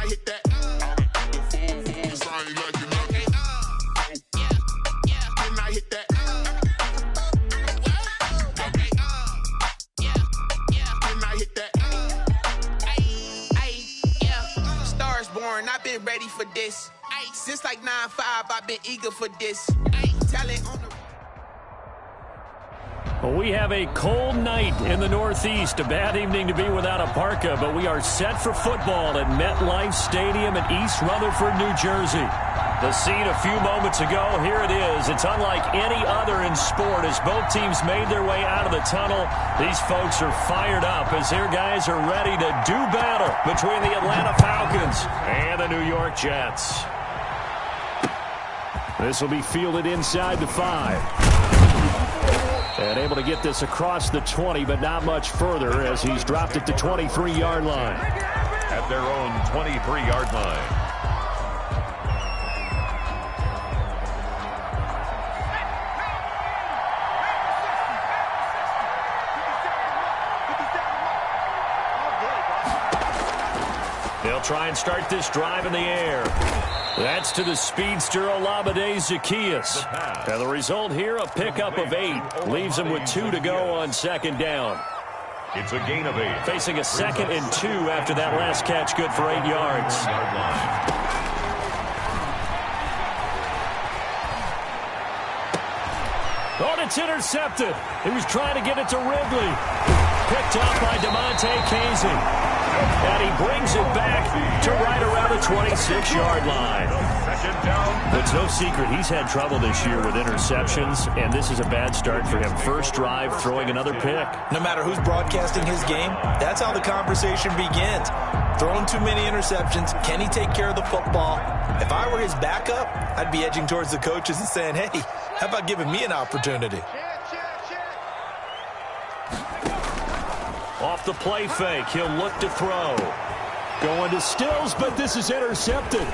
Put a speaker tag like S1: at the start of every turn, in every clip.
S1: hit that? Can I hit that? Stars born, I've been ready for this. Since like 9-5, I've been eager for this. Talent on the...
S2: Well, we have a cold night in the Northeast. A bad evening to be without a parka, but we are set for football at MetLife Stadium in East Rutherford, New Jersey. The scene a few moments ago, here it is. It's unlike any other in sport as both teams made their way out of the tunnel. These folks are fired up as their guys are ready to do battle between the Atlanta Falcons and the New York Jets. This will be fielded inside the 5. And able to get this across the 20, but not much further as he's dropped it to 23-yard line.
S3: At their own 23-yard line.
S2: They'll try and start this drive in the air. That's to the speedster Olamide Zaccheaus. And the result here, a pickup of 8. Leaves him with 2 to go on second down.
S3: It's a gain of 8.
S2: Facing a 2nd and 2 after that last catch, good for 8 yards. Oh, it's intercepted. He was trying to get it to Ridley. Picked up by DeMonte Casey. And he brings it back to right around the 26-yard line. It's no secret he's had trouble this year with interceptions, and this is a bad start for him. First drive, throwing another pick.
S4: No matter who's broadcasting his game, that's how the conversation begins. Throwing too many interceptions. Can he take care of the football? If I were his backup, I'd be edging towards the coaches and saying, hey, how about giving me an opportunity?
S2: Off the play fake, he'll look to throw. Going to Stills, but this is intercepted.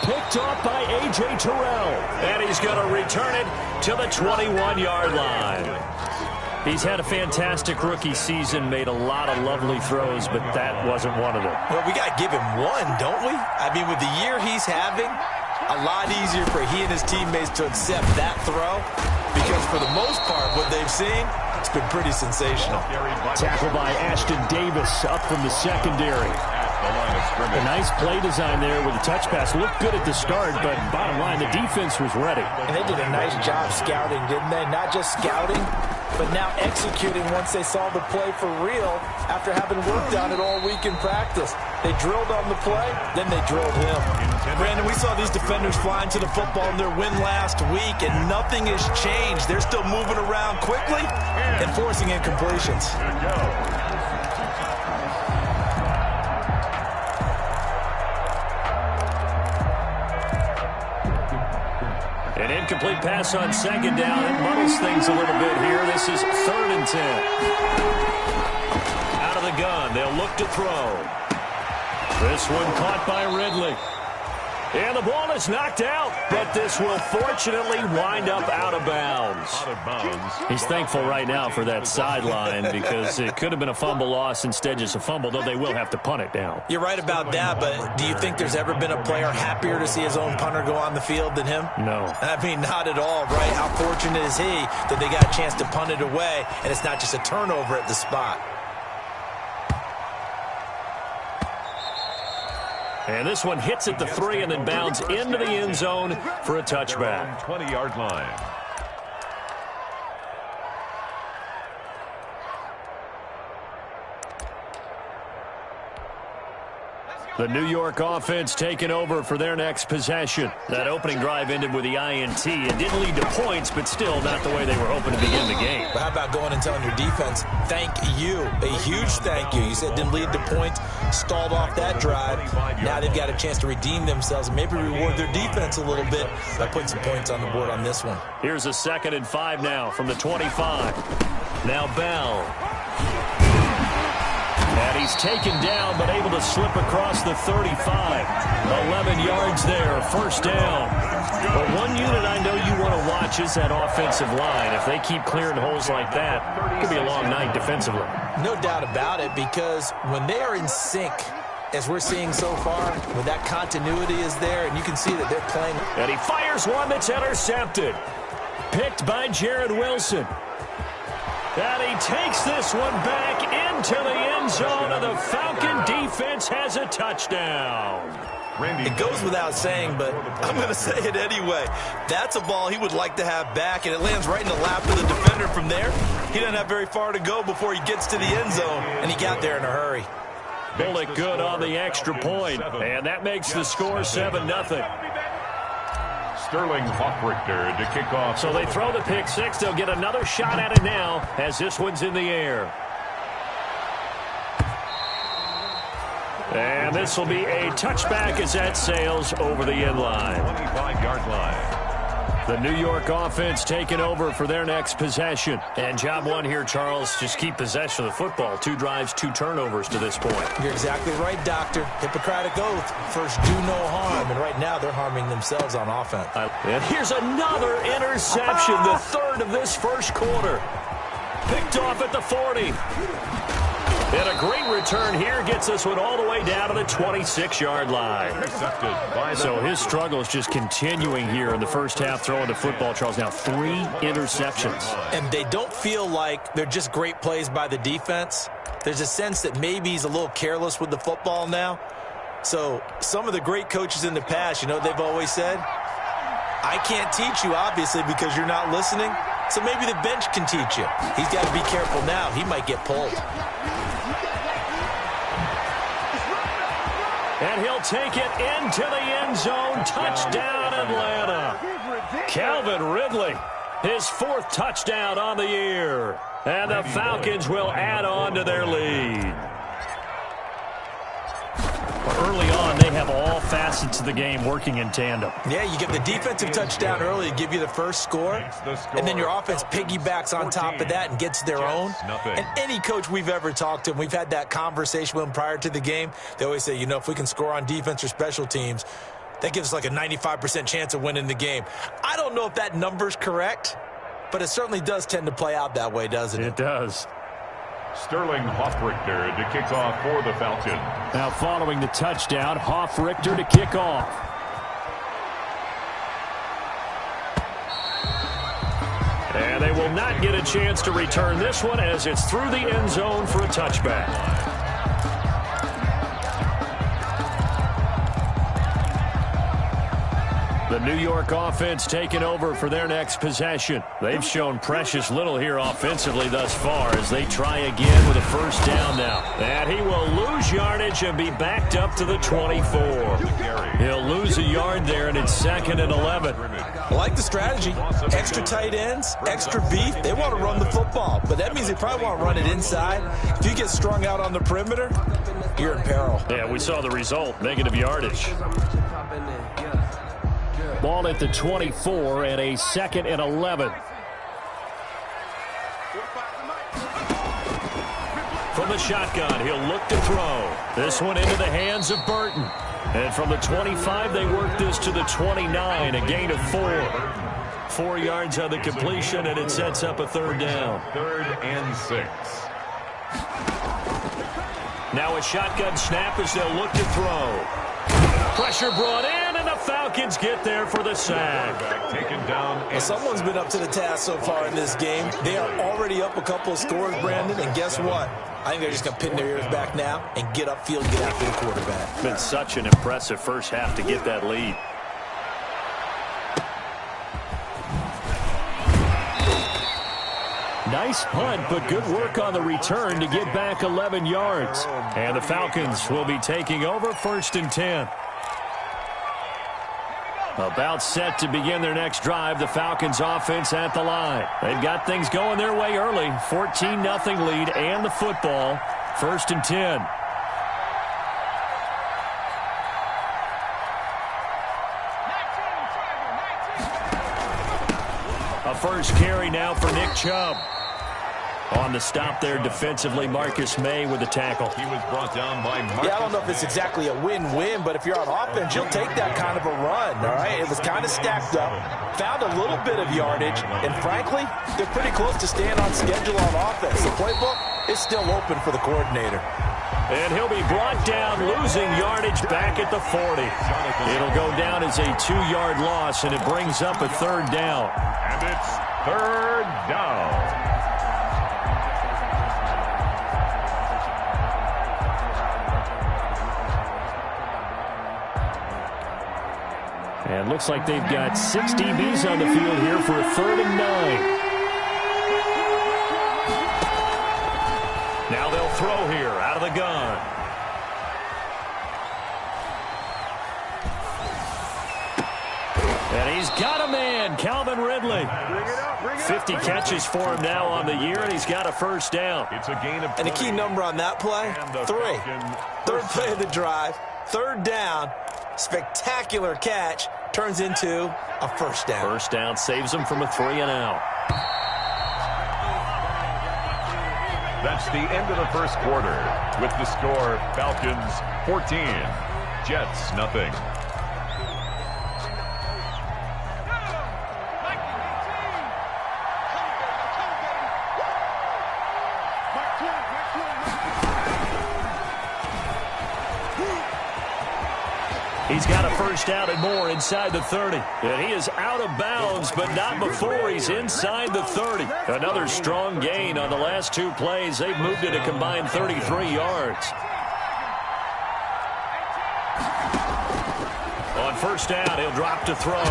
S2: Picked off by A.J. Terrell. And he's going to return it to the 21-yard line. He's had a fantastic rookie season, made a lot of lovely throws, but that wasn't one of them.
S4: Well, we got to give him one, don't we? I mean, with the year he's having, a lot easier for he and his teammates to accept that throw because for the most part, what they've seen, it's been pretty sensational.
S2: Tackle by Ashton Davis up from the secondary. A nice play design there with a touch pass. Looked good at the start, but bottom line, the defense was ready.
S4: And they did a nice job scouting, didn't they? Not just scouting, but now executing once they saw the play for real after having worked on it all week in practice. They drilled on the play, then they drilled him. Brandon, we saw these defenders flying to the football in their win last week, and nothing has changed. They're still moving around quickly and forcing incompletions.
S2: An incomplete pass on second down. It muddles things a little bit here. This is 3rd and 10. Out of the gun. They'll look to throw. This one caught by Ridley. And the ball is knocked out, but this will fortunately wind up out of bounds. He's thankful right now for that sideline because it could have been a fumble loss, instead just a fumble, though they will have to punt it down.
S4: You're right about that, but do you think there's ever been a player happier to see his own punter go on the field than him?
S2: No.
S4: I mean, not at all, right? How fortunate is he that they got a chance to punt it away, and it's not just a turnover at the spot.
S2: And this one hits at the 3 and then bounds into the end zone for a touchback.
S3: 20-yard line.
S2: The New York offense taking over for their next possession. That opening drive ended with the INT. It didn't lead to points, but still not the way they were hoping to begin the game.
S4: But how about going and telling your defense, thank you, a huge thank you. You said didn't lead to points, stalled off that drive. Now they've got a chance to redeem themselves and maybe reward their defense a little bit by putting some points on the board on this one.
S2: Here's a 2nd and 5 now from the 25. Now Bell. And he's taken down, but able to slip across the 35. 11 yards there, 1st down. But one unit I know you want to watch is that offensive line. If they keep clearing holes like that, it could be a long night defensively.
S4: No doubt about it, because when they are in sync, as we're seeing so far, when that continuity is there, and you can see that they're playing.
S2: And he fires one that's intercepted. Picked by Jared Wilson. And he takes this one back into the end zone, and the Falcon defense has a touchdown.
S4: It goes without saying, but I'm going to say it anyway. That's a ball he would like to have back, and it lands right in the lap of the defender from there. He doesn't have very far to go before he gets to the end zone, and he got there in a hurry.
S2: Pulled it good on the extra point, and that makes the score 7-0.
S3: Sterling Hoffrichter to kick off.
S2: So they throw the pick six. They'll get another shot at it now as this one's in the air. And this will be a touchback as that sails over the end line.
S3: 25-yard line.
S2: The New York offense taking over for their next possession. And job one here, Charles, just keep possession of the football. 2 drives, 2 turnovers to this point.
S4: You're exactly right, Doctor. Hippocratic oath. First, do no harm. And right now, they're harming themselves on offense.
S2: And here's another interception, the 3rd of this first quarter. Picked off at the 40. And a great return here gets this one all the way down to the 26-yard line. So his struggle is just continuing here in the first half throwing the football, Charles. Now 3 interceptions.
S4: And they don't feel like they're just great plays by the defense. There's a sense that maybe he's a little careless with the football now. So some of the great coaches in the past, you know what they've always said? I can't teach you, obviously, because you're not listening. So maybe the bench can teach you. He's got to be careful now. He might get pulled.
S2: And he'll take it into the end zone. Touchdown, Atlanta. Calvin Ridley, his 4th touchdown on the year. And the Falcons will add on to their lead. Early on, they have all facets of the game working in tandem.
S4: Yeah, you get the defensive touchdown early to give you the first score, and then your offense piggybacks on top of that and gets their own. And any coach we've ever talked to, and we've had that conversation with them prior to the game, they always say, you know, if we can score on defense or special teams, that gives us like a 95% chance of winning the game. I don't know if that number's correct, but it certainly does tend to play out that way, doesn't it?
S2: It does.
S3: Sterling Hoffrichter to kick off for the Falcons.
S2: Now following the touchdown, Hoffrichter to kick off. And they will not get a chance to return this one as it's through the end zone for a touchback. The New York offense taking over for their next possession. They've shown precious little here offensively thus far as they try again with a first down now. And he will lose yardage and be backed up to the 24. He'll lose a yard there, and it's 2nd and 11.
S4: I like the strategy. Extra tight ends, extra beef. They want to run the football, but that means they probably want to run it inside. If you get strung out on the perimeter, you're in peril.
S2: Yeah, we saw the result, negative yardage. Ball at the 24 and a 2nd and 11. From the shotgun, he'll look to throw. This one into the hands of Burton. And from the 25, they work this to the 29, a gain of 4. 4 yards on the completion, and it sets up a 3rd down.
S3: 3rd and 6.
S2: Now a shotgun snap as they'll look to throw. Pressure brought in, and the Falcons get there for the sack.
S3: Taken down.
S4: Well, someone's been up to the task so far in this game. They are already up a couple of scores, Brandon, and guess what? I think they're just going to pin their ears back now and get upfield, get after the quarterback.
S2: It's been such an impressive first half to get that lead. Nice punt, but good work on the return to get back 11 yards. And the Falcons will be taking over 1st and 10. About set to begin their next drive, the Falcons offense at the line. They've got things going their way early. 14-0 lead and the football. 1st and 10. A first carry now for Nick Chubb. On the stop there defensively, Marcus May with the tackle.
S3: He was brought down by Marcus.
S4: Yeah, I don't know if it's exactly a win-win, but if you're on offense, you'll take that kind of a run, all right? It was kind of stacked up, found a little bit of yardage, and frankly, they're pretty close to staying on schedule on offense. The playbook is still open for the coordinator.
S2: And he'll be brought down, losing yardage back at the 40. It'll go down as a 2-yard loss, and it brings up a 3rd down.
S3: And it's 3rd down.
S2: And looks like they've got 6 DBs on the field here for a 3rd and 9. Now they'll throw here out of the gun. And he's got a man, Calvin Ridley. 50 catches for him now on the year, and he's got a 1st down.
S3: It's a gain of 20.
S4: And the key number on that play, 3. 3rd play of the drive, 3rd down, spectacular catch, turns into a 1st down.
S2: 1st down saves him from a 3-and-out.
S3: That's the end of the 1st quarter. With the score, Falcons 14, Jets nothing.
S2: He's got a 1st down and more inside the 30. And he is out of bounds, but not before he's inside the 30. Another strong gain on the last 2 plays. They've moved it a combined 33 yards. On 1st down, he'll drop to throw.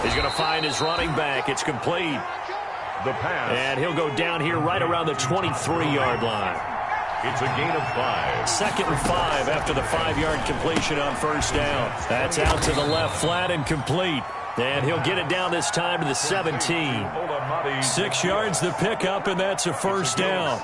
S2: He's going to find his running back. It's complete.
S3: The pass.
S2: And he'll go down here right around the 23-yard line.
S3: It's a gain of 5.
S2: 2nd and 5 after the 5-yard completion on 1st down. That's out to the left, flat and complete. And he'll get it down this time to the 17. 6 yards to pick up, and that's a 1st down.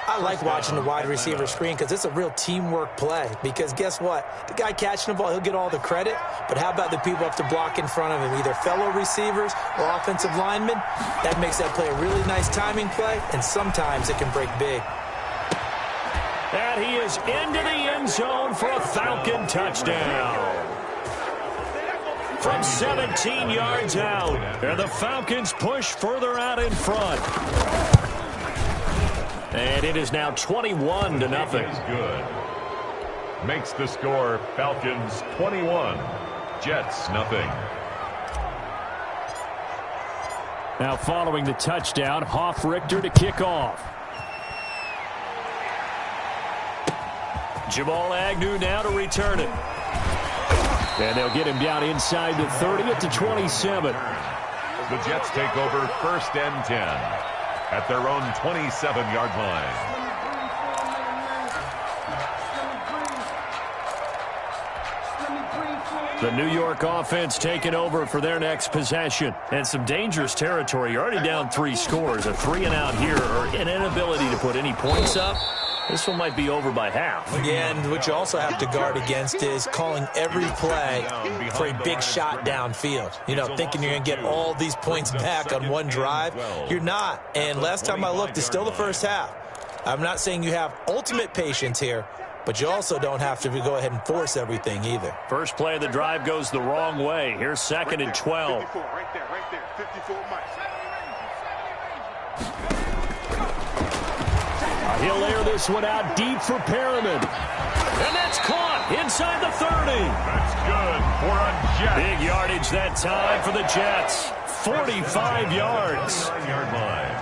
S4: I like watching the wide receiver screen because it's a real teamwork play. Because guess what? The guy catching the ball, he'll get all the credit. But how about the people up to block in front of him, either fellow receivers or offensive linemen? That makes that play a really nice timing play, and sometimes it can break big.
S2: And he is into the end zone for a Falcon touchdown. From 17 yards out, and the Falcons push further out in front. And it is now 21-0.
S3: Good. Makes the score Falcons 21, Jets nothing.
S2: Now following the touchdown, Hoff-Richter to kick off. Jamal Agnew now to return it. And they'll get him down inside the 30 at the 27.
S3: The Jets take over 1st and 10 at their own 27-yard line.
S2: The New York offense taking over for their next possession. And some dangerous territory. You're already down 3 scores. A 3-and-out here, or an inability to put any points up. This one might be over by half.
S4: Yeah, and what you also have to guard against is calling every play for a big shot downfield. You know, thinking you're going to get all these points back on one drive. You're not. And last time I looked, it's still the 1st half. I'm not saying you have ultimate patience here, but you also don't have to go ahead and force everything either.
S2: First play of the drive goes the wrong way. Here's 2nd and 12.
S5: Right there. 54 miles.
S2: He'll air this one out deep for Perriman. And that's caught inside the 30.
S3: That's good for a Jet.
S2: Big yardage that time for the Jets. 45 yards.
S3: 9-yard line.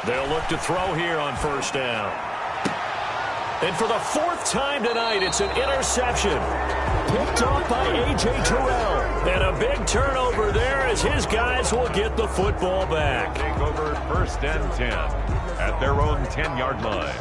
S2: They'll look to throw here on 1st down. And for the 4th time tonight, it's an interception. Picked off by A.J. Terrell. And a big turnover there as his guys will get the football back.
S3: Take over 1st and 10 at their own 10-yard line.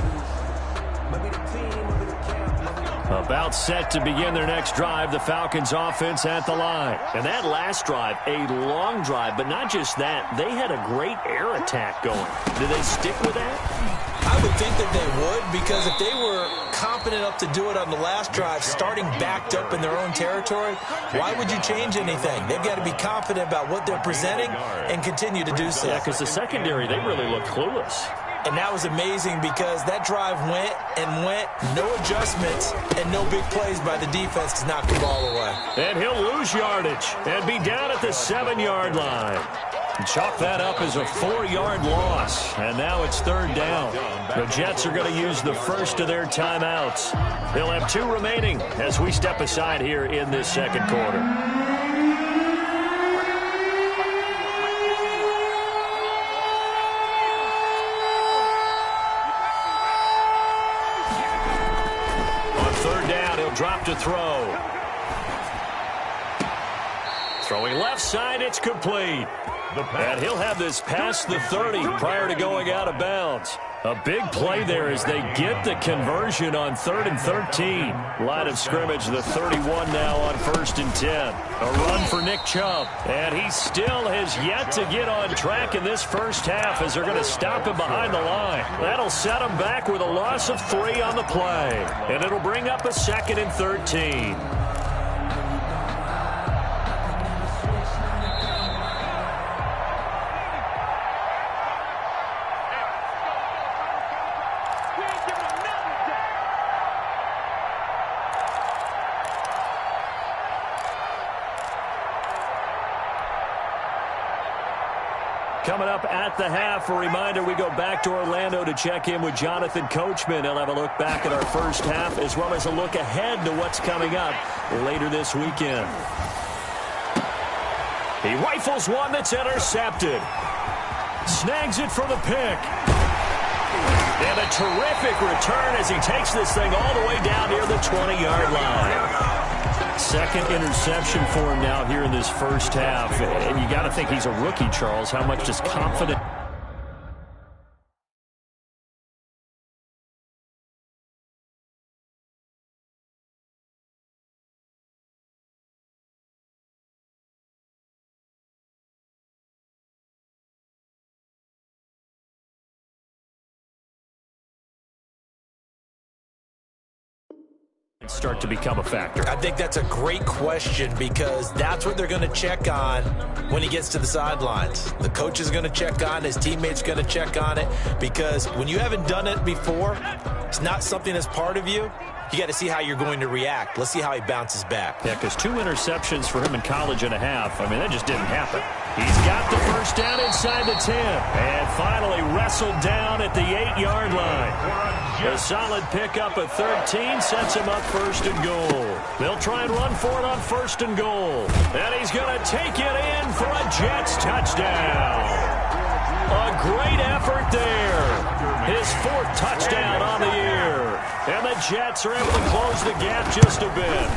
S2: About set to begin their next drive, the Falcons offense at the line. And that last drive, a long drive, but not just that. They had a great air attack going. Do they stick with that?
S4: I would think that they would, because if they were confident enough to do it on the last drive, starting backed up in their own territory, why would you change anything? They've got to be confident about what they're presenting and continue to do so.
S2: Yeah, because the secondary, they really look clueless.
S4: And that was amazing because that drive went and went, no adjustments, and no big plays by the defense to knock the ball away.
S2: And he'll lose yardage and be down at the 7-yard line. Chalk that up as a 4-yard loss. And now it's 3rd down. The Jets are going to use the first of their timeouts. They'll have 2 remaining as we step aside here in this 2nd quarter. Drop to throw. Throwing left side, it's complete. And he'll have this past the 30 prior to going out of bounds. A big play there as they get the conversion on 3rd and 13. Line of scrimmage, the 31 now on 1st and 10. A run for Nick Chubb. And he still has yet to get on track in this first half as they're going to stop him behind the line. That'll set him back with a loss of 3 on the play. And it'll bring up a 2nd and 13. Coming up at the half, a reminder, we go back to Orlando to check in with Jonathan Coachman. He'll have a look back at our first half as well as a look ahead to what's coming up later this weekend. He rifles one that's intercepted. Snags it for the pick. And a terrific return as he takes this thing all the way down near the 20-yard line. 2nd interception for him now here in this first half. And you got to think he's a rookie, Charles. How much does confidence... start to become a factor?
S4: I think that's a great question because that's what they're going to check on when he gets to the sidelines. The coach is going to check on it. His teammates going to check on it because when you haven't done it before, it's not something that's part of you. You got to see how you're going to react. Let's see how he bounces back.
S2: Yeah, because 2 interceptions for him in college and a half. I mean, that just didn't happen. He's got the first down inside the 10. And finally wrestled down at the 8-yard line. A solid pickup at 13 sets him up 1st and goal. They'll try and run for it on 1st and goal. And he's going to take it in for a Jets touchdown. A great effort there. His 4th touchdown on the year. And the Jets are able to close the gap just a bit.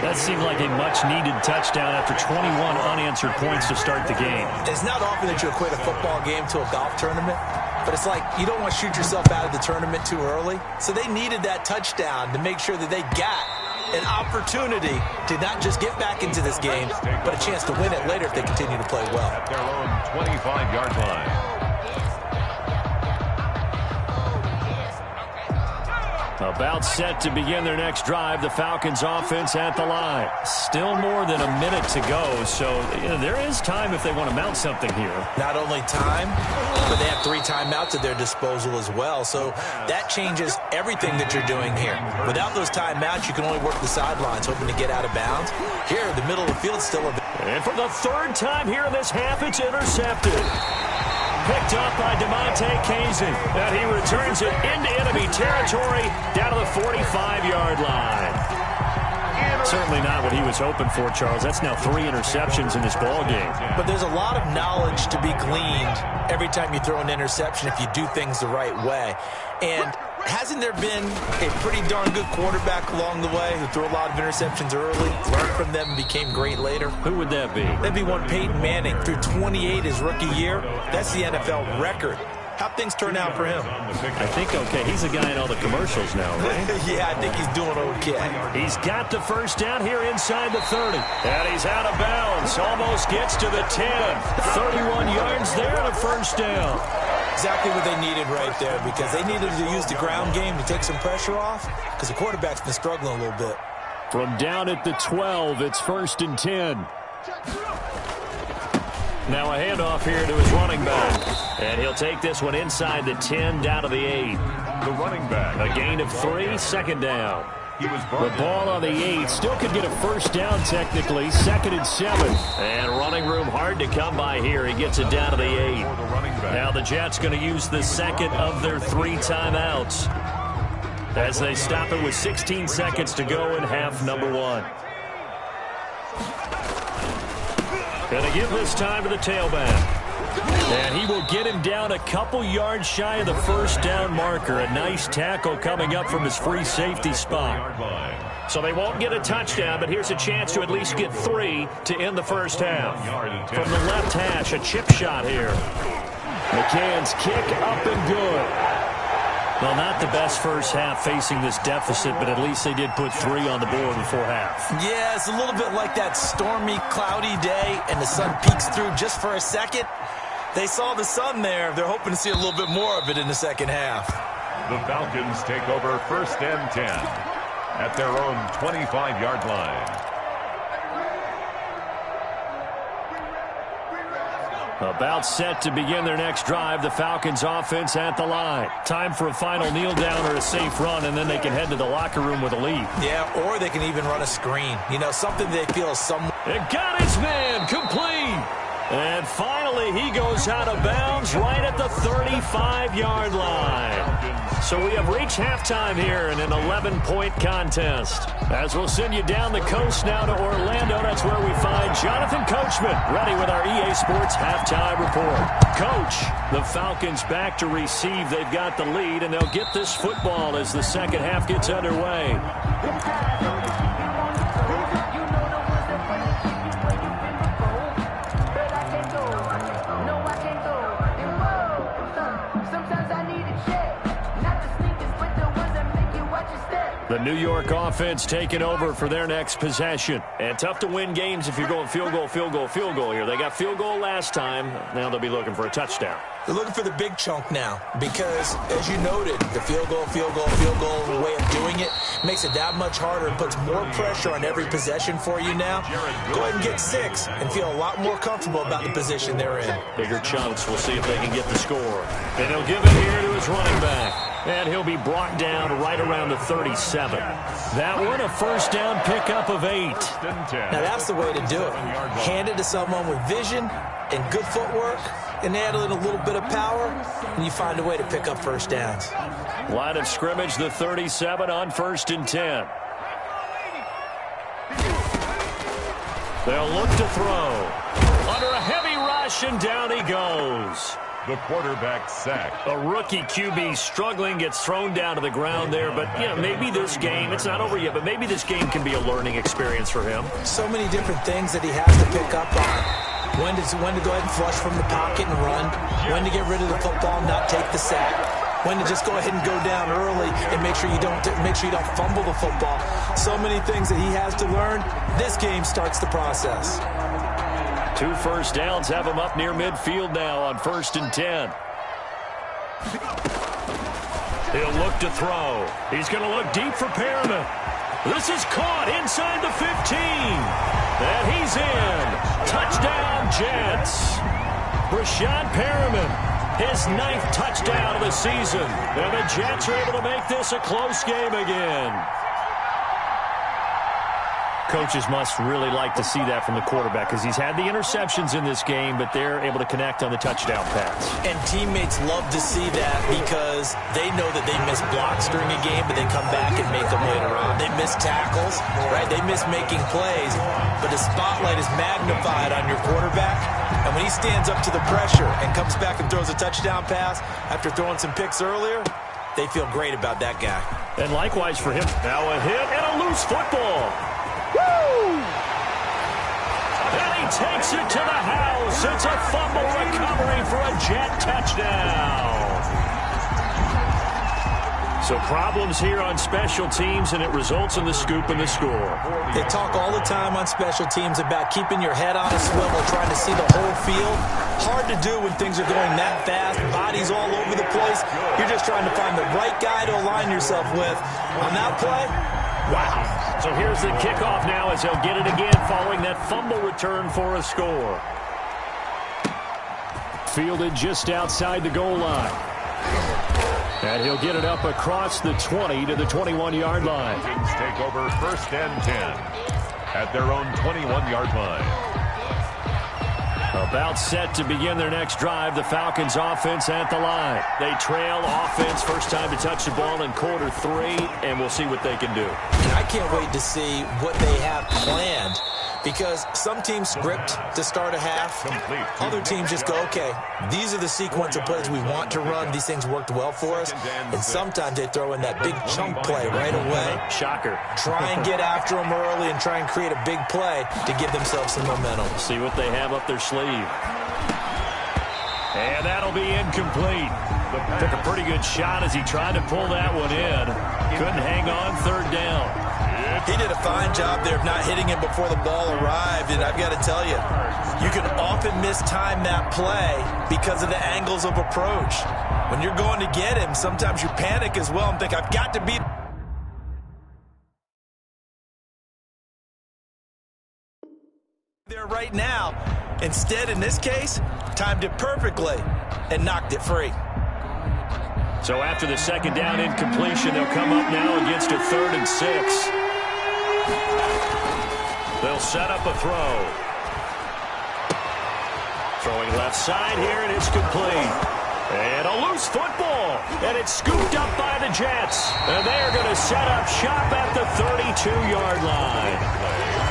S2: That seemed like a much-needed touchdown after 21 unanswered points to start the game.
S4: It's not often that you equate a football game to a golf tournament, but it's like you don't want to shoot yourself out of the tournament too early. So they needed that touchdown to make sure that they got an opportunity to not just get back into this game, but a chance to win it later if they continue to play well.
S3: At their own 25-yard line.
S2: About set to begin their next drive. The Falcons offense at the line. Still more than a minute to go, so there is time if they want to mount something here.
S4: Not only time, but they have 3 timeouts at their disposal as well, so that changes everything that you're doing here. Without those timeouts, you can only work the sidelines, hoping to get out of bounds. Here, the middle of the field still a...
S2: And for the 3rd time here in this half, it's intercepted. Picked up by DeMonte Kazin. And he returns it into enemy territory down to the 45-yard line. Certainly not what he was hoping for, Charles. That's now 3 interceptions in this ball game.
S4: But there's a lot of knowledge to be gleaned every time you throw an interception if you do things the right way. And hasn't there been a pretty darn good quarterback along the way who threw a lot of interceptions early, learned from them, and became great later?
S2: Who would that be?
S4: That'd be one Peyton Manning. Threw 28 his rookie year. That's the NFL record. How'd things turn out for him?
S2: I think okay. He's a guy in all the commercials now, right?
S4: Yeah, I think he's doing okay.
S2: He's got the first down here inside the 30. And he's out of bounds. Almost gets to the 10. 31 yards there and a first down.
S4: Exactly what they needed right there because they needed to use the ground game to take some pressure off because the quarterback's been struggling a little bit.
S2: From down at the 12, it's 1st and 10. Now a handoff here to his running back. And he'll take this one inside the 10 down to the 8.
S3: The running back.
S2: A gain of 3, second down.
S3: He was
S2: The ball on the 8. Still could get a first down technically. 2nd and 7. And running room hard to come by here. He gets it down to the 8. Now the Jets going to use the second of their 3 timeouts as they stop it with 16 seconds to go in half number 1. Going to give this time to the tailback. And he will get him down a couple yards shy of the first down marker. A nice tackle coming up from his free safety spot. So they won't get a touchdown, but here's a chance to at least get 3 to end the first half. From the left hash, a chip shot here. McCann's kick up and good. Well, not the best first half facing this deficit, but at least they did put 3 on the board before half.
S4: Yeah, it's a little bit like that stormy, cloudy day, and the sun peeks through just for a second. They saw the sun there. They're hoping to see a little bit more of it in the second half.
S3: The Falcons take over 1st and 10 at their own 25-yard line.
S2: About set to begin their next drive. The Falcons offense at the line. Time for a final kneel down or a safe run, and then they can head to the locker room with a lead.
S4: Yeah, or they can even run a screen. You know, something they feel is somewhat.
S2: It got his man complete. And finally, he goes out of bounds right at the 35-yard line. So we have reached halftime here in an 11-point contest. As we'll send you down the coast now to Orlando, that's where we find Jonathan Coachman, ready with our EA Sports halftime report. Coach, the Falcons back to receive. They've got the lead, and they'll get this football as the second half gets underway. The New York offense taking over for their next possession. And tough to win games if you're going field goal, field goal, field goal here. They got field goal last time. Now they'll be looking for a touchdown.
S4: They're looking for the big chunk now because, as you noted, the field goal, way of doing it makes it that much harder and puts more pressure on every possession for you now. Go ahead and get 6 and feel a lot more comfortable about the position they're in.
S2: Bigger chunks. We'll see if they can get the score. And he'll give it here to his running back. And he'll be brought down right around the 37. That one, a first down pickup of 8.
S4: Now that's the way to do it. Hand it to someone with vision and good footwork, and add in a little bit of power, and you find a way to pick up first downs.
S2: Line of scrimmage, the 37 on 1st and 10. They'll look to throw. Under a heavy rush, and down he goes.
S3: The quarterback sacked.
S2: A rookie QB struggling, gets thrown down to the ground there. But, you know, maybe this game, it's not over yet, but maybe this game can be a learning experience for him.
S4: So many different things that he has to pick up on. When to go ahead and flush from the pocket and run. When to get rid of the football and not take the sack. When to just go ahead and go down early and make sure you don't fumble the football. So many things that he has to learn. This game starts the process.
S2: 2 first downs have him up near midfield now on 1st and 10. He'll look to throw. He's going to look deep for Perriman. This is caught inside the 15. And he's in. Touchdown, Jets. Brashad Perriman, his 9th touchdown of the season. And the Jets are able to make this a close game again. Coaches must really like to see that from the quarterback because he's had the interceptions in this game, but they're able to connect on the touchdown pass.
S4: And teammates love to see that because they know that they miss blocks during a game, but they come back and make them later on. They miss tackles, right? They miss making plays, but the spotlight is magnified on your quarterback. And when he stands up to the pressure and comes back and throws a touchdown pass after throwing some picks earlier, they feel great about that guy.
S2: And likewise for him. Now a hit and a loose football. Woo! And he takes it to the house. It's a fumble recovery for a Jet touchdown. So problems here on special teams, and it results in the scoop and the score.
S4: They talk all the time on special teams about keeping your head on a swivel, trying to see the whole field. Hard to do when things are going that fast, bodies all over the place. You're just trying to find the right guy to align yourself with. On that play, wow.
S2: So here's the kickoff now as they'll get it again following that fumble return for a score. fielded just outside the goal line. And he'll get it up across the 20 to the 21-yard line.
S3: Falcons take over 1st and 10 at their own 21-yard line.
S2: About set to begin their next drive, the Falcons offense at the line. They trail offense, first time to touch the ball in quarter 3, and we'll see what they can do.
S4: I can't wait to see what they have planned, because some teams script to start a half. Other teams just go, okay, these are the sequence of plays we want to run. These things worked well for us. And sometimes they throw in that big chunk play right away.
S2: Shocker.
S4: Try and get after them early and try and create a big play to give themselves some momentum.
S2: See what they have up their sleeve. And that'll be incomplete. Took a pretty good shot as he tried to pull that one in. Couldn't hang on 3rd down.
S4: He did a fine job there of not hitting him before the ball arrived, and I've got to tell you, you can often mistime that play because of the angles of approach. When you're going to get him, sometimes you panic as well and think, I've got to beat there right now. Instead, in this case, timed it perfectly and knocked it free.
S2: So after the 2nd down incompletion, they'll come up now against a 3rd and 6. They'll set up a throw. Throwing left side here, and it's complete. And a loose football. And it's scooped up by the Jets. And they're going to set up shop at the 32-yard line.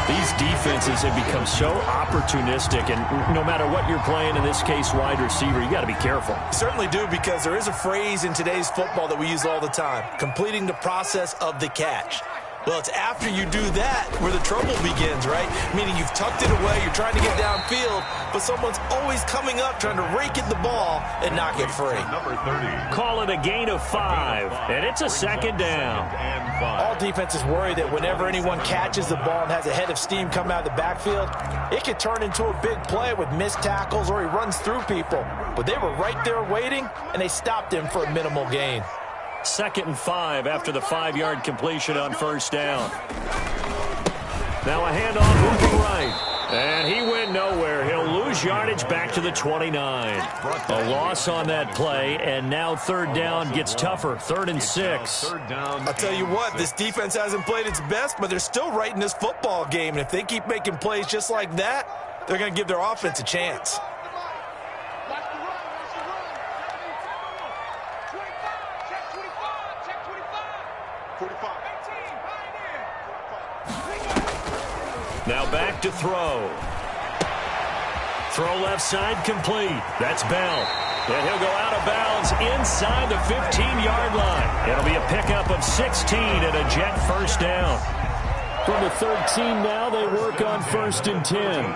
S2: These defenses have become so opportunistic, and no matter what you're playing, in this case wide receiver, you got to be careful.
S4: Certainly do, because there is a phrase in today's football that we use all the time, completing the process of the catch. Well, it's after you do that where the trouble begins, right? Meaning you've tucked it away, you're trying to get downfield, but someone's always coming up trying to rake at the ball and knock it free.
S3: Number 30.
S2: Call it a gain of 5, and it's a 2nd down.
S4: All defenses worry that whenever anyone catches the ball and has a head of steam come out of the backfield, it could turn into a big play with missed tackles or he runs through people. But they were right there waiting, and they stopped him for a minimal gain.
S2: 2nd and 5 after the 5-yard completion on 1st down. Now a handoff moving right. And he went nowhere. He'll lose yardage back to the 29. A loss on that play, and now 3rd down gets tougher. 3rd and 6.
S4: I'll tell you what, this defense hasn't played its best, but they're still right in this football game. And if they keep making plays just like that, they're going to give their offense a chance.
S2: Now back to throw. Throw left side complete. That's Bell. And he'll go out of bounds inside the 15-yard line. It'll be a pickup of 16 and a Jet 1st down. From the 13 now, they work on 1st and 10.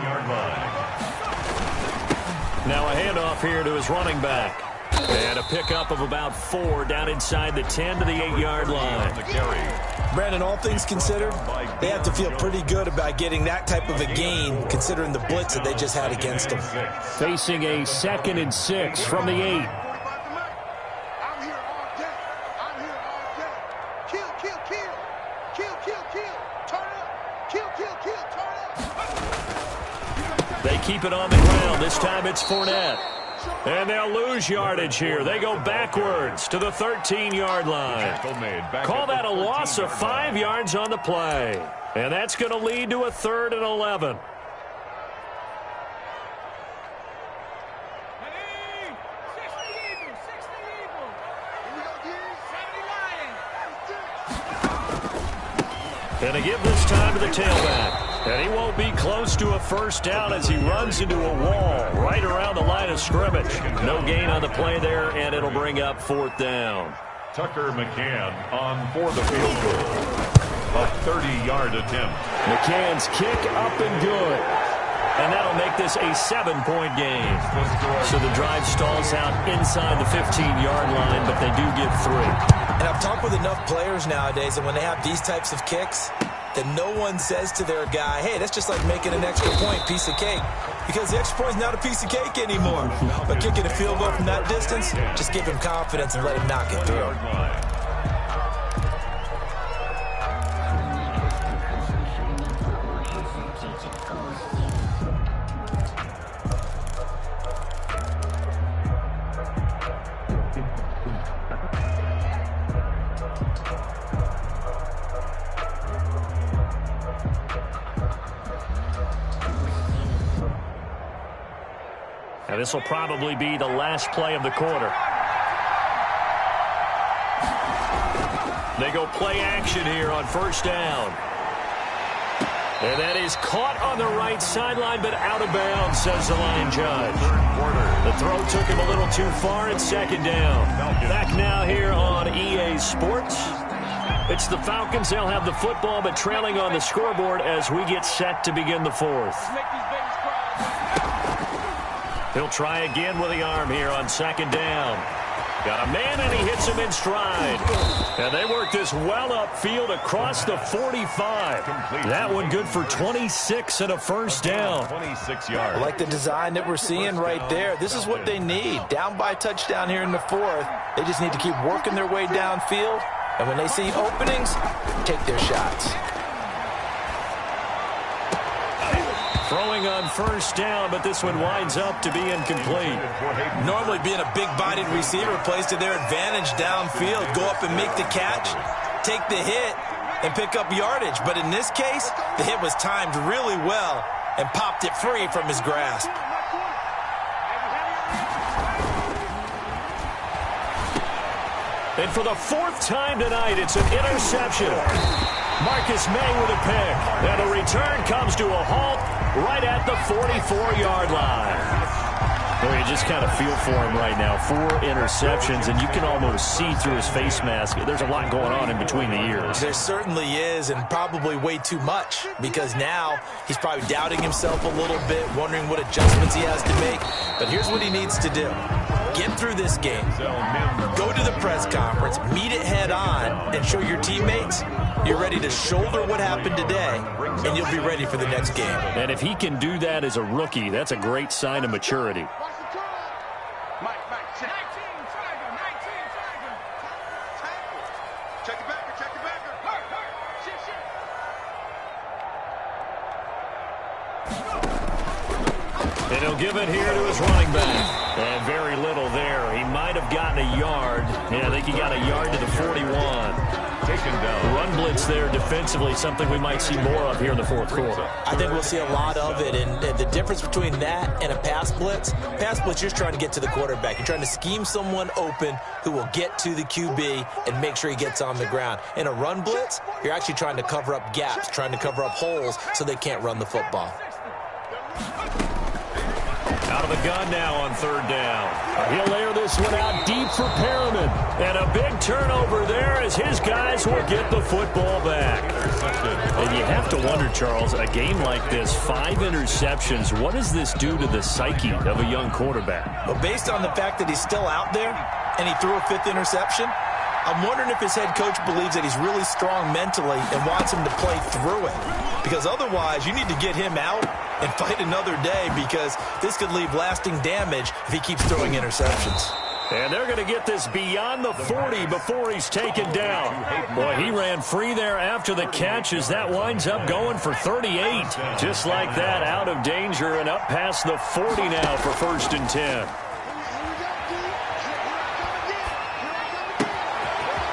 S2: Now a handoff here to his running back. And a pickup of about 4 down inside the 10 to the 8-yard line.
S4: Brandon, all things considered, they have to feel pretty good about getting that type of a gain, considering the blitz that they just had against them.
S2: Facing a 2nd and 6 from the 8.
S5: I'm here all day. I'm here all day. Kill, kill, kill. Kill, kill, kill. Turn up. Kill, kill, kill. Turn up.
S2: They keep it on the ground. This time it's Fournette. And they'll lose yardage here. They go backwards to the 13-yard line. Call that a loss of 5 yards on the play. And that's going to lead to a 3rd and 11. And a give this time to the tailback. And he won't be close to a 1st down as he runs into a wall right around the line of scrimmage. No gain on the play there, and it'll bring up 4th down.
S3: Tucker McCann on for the field goal. A 30-yard attempt.
S2: McCann's kick up and good. And that'll make this a 7-point game. So the drive stalls out inside the 15-yard line, but they do get 3.
S4: And I've talked with enough players nowadays, and when they have these types of kicks, that no one says to their guy, hey, that's just like making an extra point, piece of cake. Because the extra point is not a piece of cake anymore. But kicking a field goal from that distance, just give him confidence and let him knock it through.
S2: And this will probably be the last play of the quarter. They go play action here on first down. And that is caught on the right sideline, but out of bounds, says the line judge. The throw took him a little too far at second down. Back now here on EA Sports. It's the Falcons. They'll have the football, but trailing on the scoreboard as we get set to begin the fourth. He'll try again with the arm here on second down. Got a man, and he hits him in stride. And they work this well upfield across the 45. That one good for 26 and a first down.
S3: 26 yards.
S4: I like the design that we're seeing right there. This is what they need. Down by a touchdown here in the fourth. They just need to keep working their way downfield. And when they see openings, take their shots.
S2: Throwing on first down, but this one winds up to be incomplete.
S4: Normally being a big-bodied receiver plays to their advantage downfield. Go up and make the catch, take the hit, and pick up yardage. But in this case, the hit was timed really well and popped it free from his grasp.
S2: And for the fourth time tonight, it's an interception. Marcus May with a pick. And the return comes to a halt right at the 44-yard line. Well, you just kind of feel for him right now. 4 interceptions, and you can almost see through his face mask. There's a lot going on in between the ears.
S4: There certainly is, and probably way too much, because now he's probably doubting himself a little bit, wondering what adjustments he has to make. But here's what he needs to do. Get through this game. Go to the press conference, meet it head on, and show your teammates you're ready to shoulder what happened today, and you'll be ready for the next game.
S2: And if he can do that as a rookie, that's a great sign of maturity. And he'll give it here to his running back. And very little there. He might have gotten a yard. Yeah, I think he got a yard to the 41.
S3: Taken down.
S2: Run blitz there defensively, something we might see more of here in the fourth quarter.
S4: I think we'll see a lot of it, and the difference between that and a pass blitz, you're just trying to get to the quarterback. You're trying to scheme someone open who will get to the QB and make sure he gets on the ground. In a run blitz, you're actually trying to cover up gaps, trying to cover up holes so they can't run the football.
S2: Out of the gun now on third down. He'll air this one out deep for Perriman. And a big turnover there as his guys will get the football back. And you have to wonder, Charles, a game like this, 5 interceptions, what does this do to the psyche of a young quarterback?
S4: Well, based on the fact that he's still out there and he threw a 5th interception, I'm wondering if his head coach believes that he's really strong mentally and wants him to play through it. Because otherwise, you need to get him out and fight another day, because this could leave lasting damage if he keeps throwing interceptions.
S2: And they're going to get this beyond the 40 before he's taken down. Boy, he ran free there after the catch as that winds up going for 38. Just like that, out of danger and up past the 40 now for 1st and 10.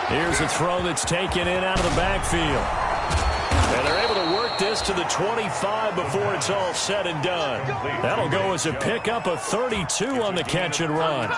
S2: Here's a throw that's taken in out of the backfield. And they're able to work this to the 25 before it's all said and done. That'll go as a pickup of 32 on the catch and run.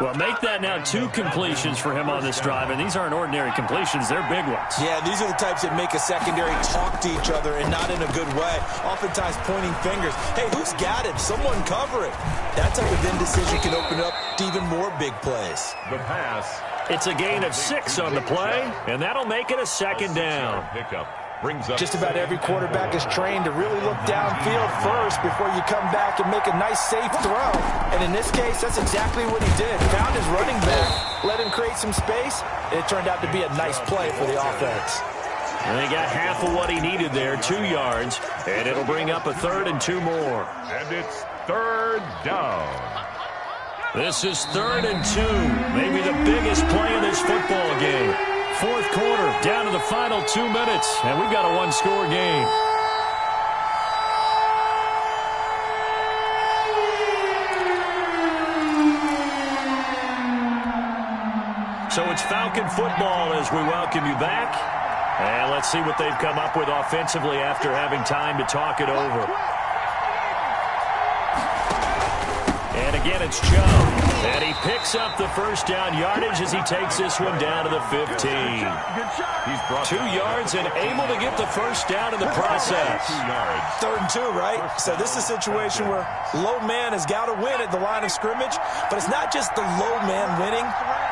S2: Well, make that now 2 completions for him on this drive, and these aren't ordinary completions. They're big ones.
S4: Yeah, these are the types that make a secondary talk to each other, and not in a good way. Oftentimes pointing fingers. Hey, who's got it? Someone cover it. That type of indecision can open up to even more big plays.
S3: The pass.
S2: It's a gain of 6 on the play, and that'll make it a 2nd down.
S3: Pickup. Brings up
S4: just about every quarterback is trained to really look downfield first before you come back and make a nice, safe throw. And in this case, that's exactly what he did. Found his running back, let him create some space, and it turned out to be a nice play for the offense.
S2: And he got half of what he needed there, 2 yards, and it'll bring up a 3rd and 2 more.
S3: And it's 3rd down.
S2: This is 3rd and 2, maybe the biggest play in this football game. 4th quarter, down to the final 2 minutes, and we've got a 1-score game. So it's Falcon football as we welcome you back. And let's see what they've come up with offensively after having time to talk it over. And And again, it's Chubb. And he picks up the first down yardage as he takes this one down to the 15.
S3: He's brought
S2: 2 yards and able to get the first down in the process.
S3: 2 yards.
S4: 3rd and 2, right? So this is a situation where low man has got to win at the line of scrimmage, but it's not just the low man winning.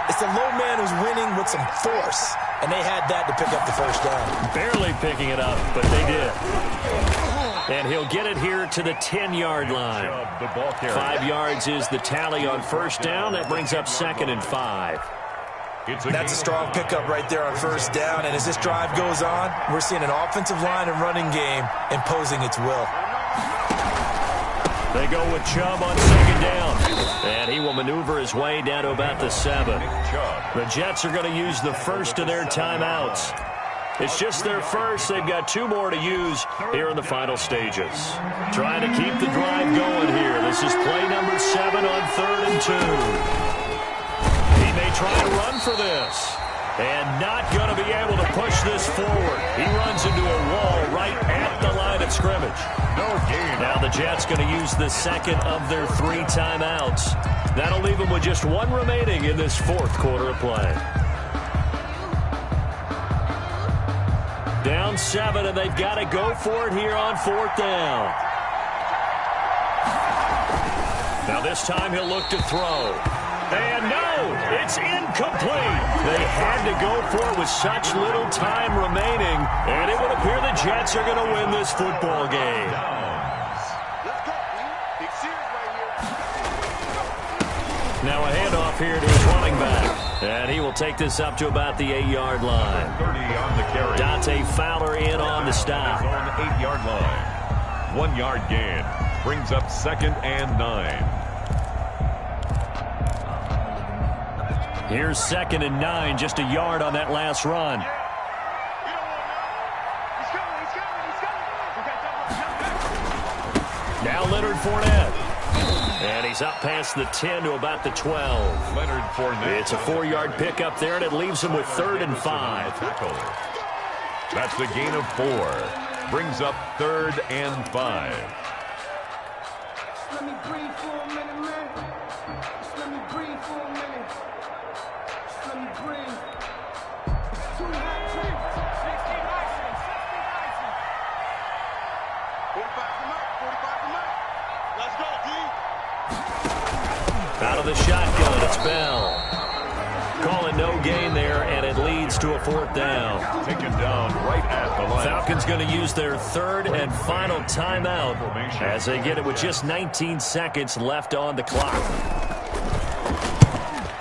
S4: It's the low man who's winning with some force, and they had that to pick up the first down.
S2: Barely picking it up, but they did. And he'll get it here to the 10-yard line. 5 yards is the tally on first down. That brings up 2nd and 5.
S4: That's a strong pickup right there on first down. And as this drive goes on, we're seeing an offensive line and running game imposing its will.
S2: They go with Chubb on 2nd down. And he will maneuver his way down to about the 7. The Jets are going to use the first of their timeouts. It's just their first. They've got 2 more to use here in the final stages. Trying to keep the drive going here. This is play number 7 on 3rd and 2. He may try to run for this. And not going to be able to push this forward. He runs into a wall right at the line of scrimmage.
S3: No gain.
S2: Now the Jets going to use the second of their 3 timeouts. That'll leave them with just 1 remaining in this 4th quarter of play. Down 7, and they've got to go for it here on 4th down. Now this time he'll look to throw. And no, it's incomplete. They had to go for it with such little time remaining, and it would appear the Jets are going to win this football game.
S5: Let's go, man. Big series right here.
S2: Now a handoff here to his running back. And he will take this up to about the 8-yard line.
S3: 30 on the carry.
S2: Dante Fowler in on the stop.
S3: On the 8-yard line. 1 yard gain. Brings up 2nd and 9.
S2: Here's 2nd and 9, just a yard on that last run. Now Leonard Fournette. And he's up past the 10 to about the 12.
S3: Leonard Fournette.
S2: It's a 4-yard pickup there, and it leaves him with 3rd and 5.
S3: That's a gain of 4. Brings up 3rd and 5.
S5: Let me breathe for a minute, man. Just let me breathe for a minute. Just let me breathe. It's too hot, 16 license. 45 come out. 45 come out. Let's go, D.
S2: Out of the shotgun, it's Bell. Call it no gain there, and it leads to a 4th down.
S3: Taken down right at the line.
S2: Falcons going to use their 3rd and final timeout as they get it with just 19 seconds left on the clock.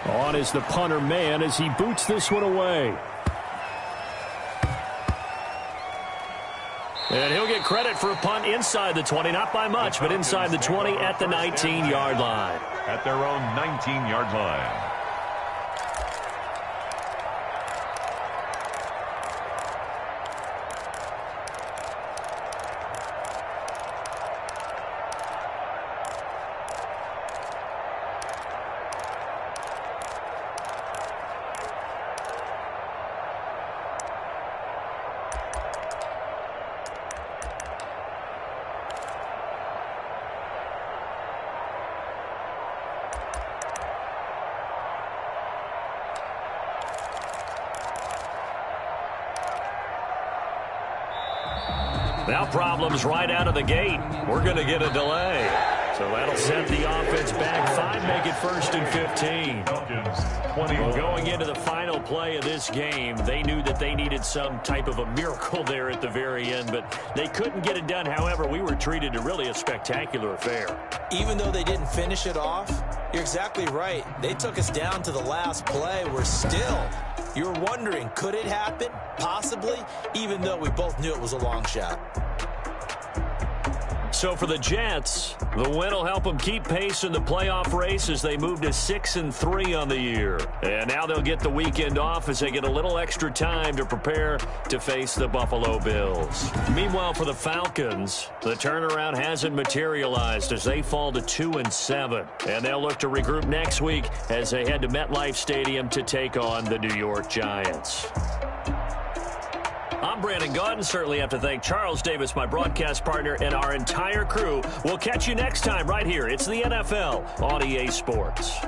S2: On is the punter man as he boots this one away. And he'll get credit for a punt inside the 20, not by much, but inside the 20 at the 19-yard line.
S3: At their own 19-yard line.
S2: Now problems right out of the gate. We're going to get a delay. So that'll set the offense back 5, make it 1st and 15. Well, going into the final play of this game, they knew that they needed some type of a miracle there at the very end, but they couldn't get it done. However, we were treated to really a spectacular affair.
S4: Even though they didn't finish it off, you're exactly right. They took us down to the last play. We're still, you're wondering, could it happen? Possibly, even though we both knew it was a long shot.
S2: So for the Jets, the win will help them keep pace in the playoff race as they move to 6-3 on the year. And now they'll get the weekend off as they get a little extra time to prepare to face the Buffalo Bills. Meanwhile, for the Falcons, the turnaround hasn't materialized as they fall to 2-7. And they'll look to regroup next week as they head to MetLife Stadium to take on the New York Giants. I'm Brandon Gunn. Certainly have to thank Charles Davis, my broadcast partner, and our entire crew. We'll catch you next time right here. It's the NFL on EA Sports.